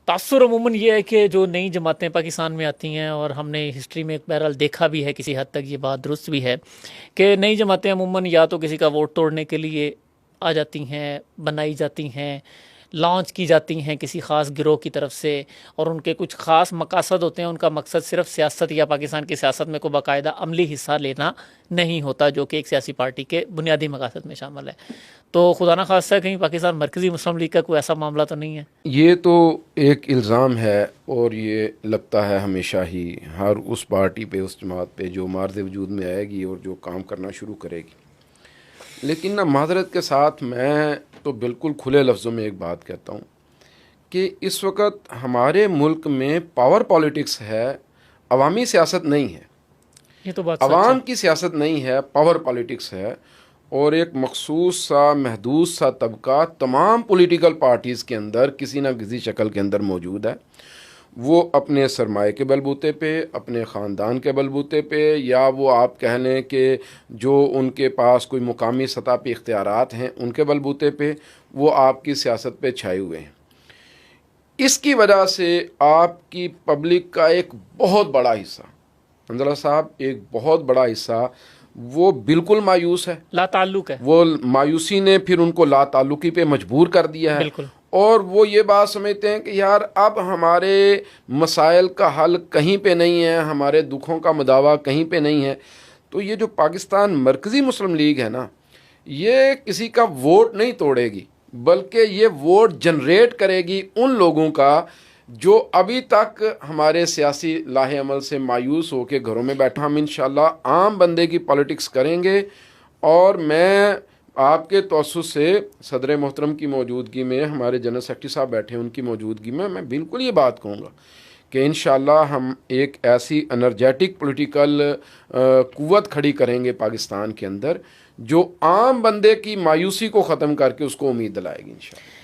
تاثر عموماً یہ ہے کہ جو نئی جماعتیں پاکستان میں آتی ہیں، اور ہم نے ہسٹری میں بہرحال دیکھا بھی ہے، کسی حد تک یہ بات درست بھی ہے کہ نئی جماعتیں عموماً یا تو کسی کا ووٹ توڑنے کے لیے آ جاتی ہیں، بنائی جاتی ہیں، لانچ کی جاتی ہیں کسی خاص گروہ کی طرف سے، اور ان کے کچھ خاص مقاصد ہوتے ہیں. ان کا مقصد صرف سیاست یا پاکستان کی سیاست میں کوئی باقاعدہ عملی حصہ لینا نہیں ہوتا، جو کہ ایک سیاسی پارٹی کے بنیادی مقاصد میں شامل ہے. تو خدا نہ خواستہ کہیں پاکستان مرکزی مسلم لیگ کا کوئی ایسا معاملہ تو نہیں ہے؟ یہ تو ایک الزام ہے، اور یہ لگتا ہے ہمیشہ ہی ہر اس پارٹی پہ، اس جماعت پہ جو مارد وجود میں آئے گی اور جو کام کرنا شروع کرے گی. لیکن نہ، معذرت کے ساتھ میں تو بالکل کھلے لفظوں میں ایک بات کہتا ہوں کہ اس وقت ہمارے ملک میں پاور پالیٹکس ہے، عوامی سیاست نہیں ہے. یہ تو بات سچ ہے. عوام کی سیاست نہیں ہے، پاور پالیٹکس ہے. اور ایک مخصوص سا محدود سا طبقہ تمام پولیٹیکل پارٹیز کے اندر کسی نہ کسی شکل کے اندر موجود ہے. وہ اپنے سرمایے کے بلبوتے پہ، اپنے خاندان کے بلبوتے پہ، یا وہ آپ کہہ لیں کہ جو ان کے پاس کوئی مقامی سطح پہ اختیارات ہیں ان کے بلبوتے پہ، وہ آپ کی سیاست پہ چھائے ہوئے ہیں. اس کی وجہ سے آپ کی پبلک کا ایک بہت بڑا حصہ، حنظلہ صاحب، ایک بہت بڑا حصہ وہ بالکل مایوس ہے. لا تعلق ہے. وہ مایوسی نے پھر ان کو لا تعلقی پہ مجبور کر دیا ہے. بالکل. اور وہ یہ بات سمجھتے ہیں کہ یار اب ہمارے مسائل کا حل کہیں پہ نہیں ہے، ہمارے دکھوں کا مداوع کہیں پہ نہیں ہے. تو یہ جو پاکستان مرکزی مسلم لیگ ہے نا، یہ کسی کا ووٹ نہیں توڑے گی، بلکہ یہ ووٹ جنریٹ کرے گی ان لوگوں کا جو ابھی تک ہمارے سیاسی لاہ عمل سے مایوس ہو کے گھروں میں بیٹھا. ہم انشاءاللہ عام بندے کی پالیٹکس کریں گے. اور میں آپ کے توسط سے صدر محترم کی موجودگی میں، ہمارے جنرل سیکرٹری صاحب بیٹھے ہیں ان کی موجودگی میں بالکل یہ بات کہوں گا کہ انشاءاللہ ہم ایک ایسی انرجیٹک پولیٹیکل قوت کھڑی کریں گے پاکستان کے اندر، جو عام بندے کی مایوسی کو ختم کر کے اس کو امید دلائے گی انشاءاللہ.